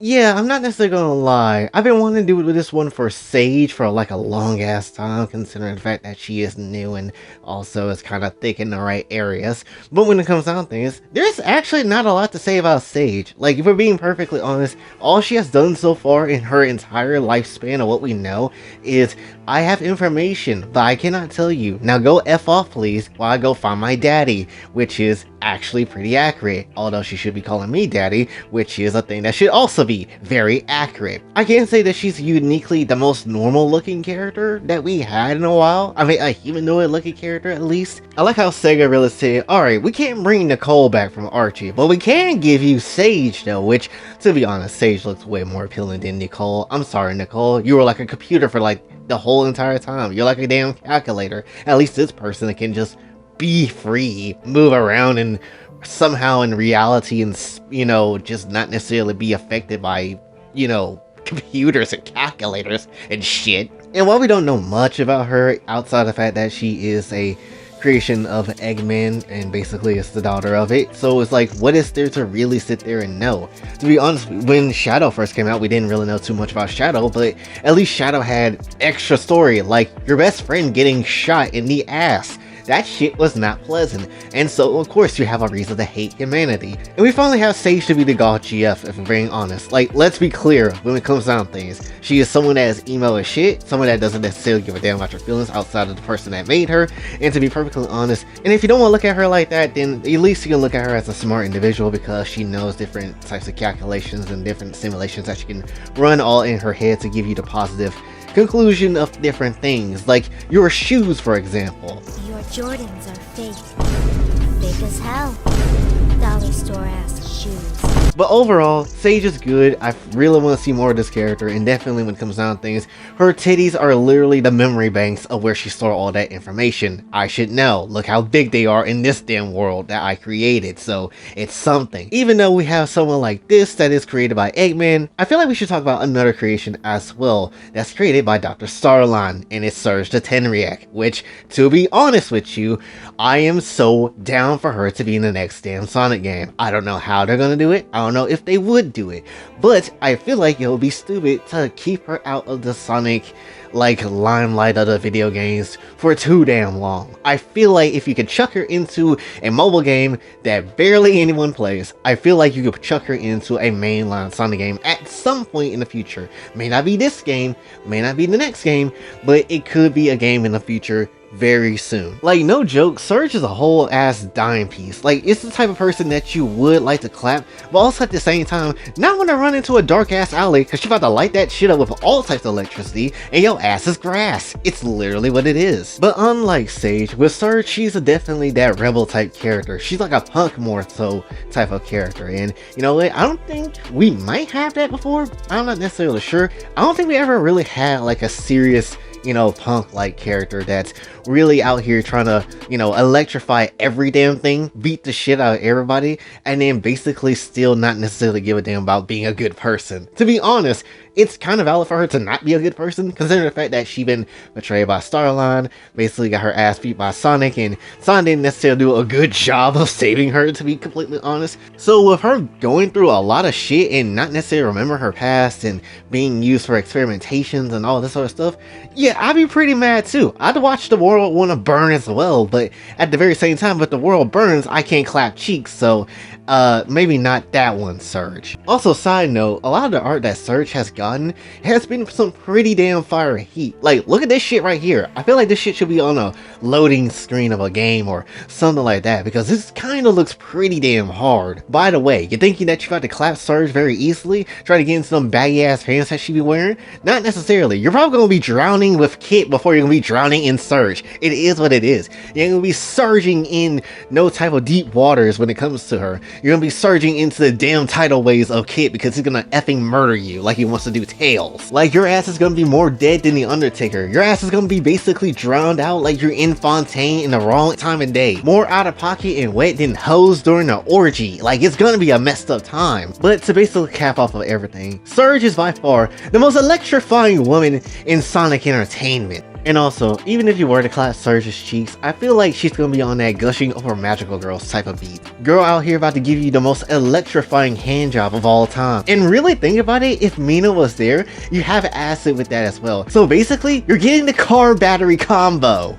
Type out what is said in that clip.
Yeah, I'm not necessarily gonna lie. I've been wanting to do this one for Sage for like a long ass time, considering the fact that she is new and also is kind of thick in the right areas. But when it comes down to things, there's actually not a lot to say about Sage. Like, if we're being perfectly honest, all she has done so far in her entire lifespan of what we know is I have information, but I cannot tell you. Now go F off, please, while I go find my daddy, which is actually pretty accurate. Although she should be calling me daddy, which is a thing that should also be very accurate. I can't say that she's uniquely the most normal looking character that we had in a while. I mean, a humanoid looking character at least. I like how Sega really said, alright, we can't bring Nicole back from Archie, but we can give you Sage though, which, to be honest, Sage looks way more appealing than Nicole. I'm sorry, Nicole. You were like a computer for like the whole entire time. You're like a damn calculator. At least this person can just be free, move around, and somehow in reality, and you know, just not necessarily be affected by, you know, computers and calculators and shit. And while we don't know much about her outside the fact that she is a creation of Eggman and basically is the daughter of it, so it's like, what is there to really sit there and know? To be honest, when Shadow first came out, we didn't really know too much about Shadow, but at least Shadow had extra story, like your best friend getting shot in the ass. That shit was not pleasant, and so of course you have a reason to hate humanity. And we finally have Sage to be the god GF, if we're being honest. Like, let's be clear when it comes down to things. She is someone that is emo as shit, someone that doesn't necessarily give a damn about your feelings outside of the person that made her, and to be perfectly honest, and if you don't want to look at her like that, then at least you can look at her as a smart individual because she knows different types of calculations and different simulations that she can run all in her head to give you the positive conclusion of different things, like your shoes, for example. Your Jordans are fake. Fake as hell. Dollar store ass shoes. But overall, Sage is good. I really want to see more of this character, and definitely when it comes down to things, her titties are literally the memory banks of where she stored all that information. I should know. Look how big they are in this damn world that I created, so it's something. Even though we have someone like this that is created by Eggman, I feel like we should talk about another creation as well that's created by Dr. Starline, and it's Surge the Tenriac, which, to be honest with you, I am so down for her to be in the next damn Sonic game. I don't know how they're gonna do it. I don't know if they would do it, but I feel like it would be stupid to keep her out of the Sonic like limelight of the video games for too damn long. I feel like if you could chuck her into a mobile game that barely anyone plays, I feel like you could chuck her into a mainline Sonic game at some point in the future. May not be this game, may not be the next game, but it could be a game in the future very soon. Like, no joke, Surge is a whole ass dime piece. Like, it's the type of person that you would like to clap, but also at the same time not want to run into a dark ass alley because she about to light that shit up with all types of electricity and your ass is grass. It's literally what it is. But unlike Sage, with Surge, she's definitely that rebel type character. She's like a punk more so type of character, and you know what, I don't think we might have that before. I'm not necessarily sure. I don't think we ever really had like a serious, you know, punk like character that's really out here trying to, you know, electrify every damn thing, beat the shit out of everybody, and then basically still not necessarily give a damn about being a good person. To be honest, it's kind of valid for her to not be a good person, considering the fact that she been betrayed by Starline, basically got her ass beat by Sonic, and Sonic didn't necessarily do a good job of saving her, to be completely honest. So with her going through a lot of shit and not necessarily remember her past and being used for experimentations and all this sort of stuff, yeah, I'd be pretty mad too. I'd watch the world want to burn as well, but at the very same time, if the world burns, I can't clap cheeks, so maybe not that one, Surge. Also, side note, a lot of the art that Surge has gotten has been some pretty damn fire heat. Like, look at this shit right here. I feel like this shit should be on a loading screen of a game or something like that, because this kind of looks pretty damn hard. By the way, you're thinking that you got to clap Surge very easily, try to get into some baggy ass pants that she be wearing? Not necessarily. You're probably going to be drowning with Kit before you're going to be drowning in Surge. It is what it is. You're going to be surging in no type of deep waters when it comes to her. You're gonna be surging into the damn tidal waves of Kit because he's gonna effing murder you like he wants to do Tails. Like, your ass is gonna be more dead than the Undertaker. Your ass is gonna be basically drowned out like you're in Fontaine in the wrong time of day. More out of pocket and wet than hoes during an orgy. Like, it's gonna be a messed up time. But to basically cap off of everything, Surge is by far the most electrifying woman in Sonic Entertainment. And also, even if you were to clap Surge's cheeks, I feel like she's gonna be on that gushing over magical girls type of beat. Girl out here about to give you the most electrifying hand job of all time. And really think about it, if Mina was there, you have acid with that as well. So basically, you're getting the car battery combo.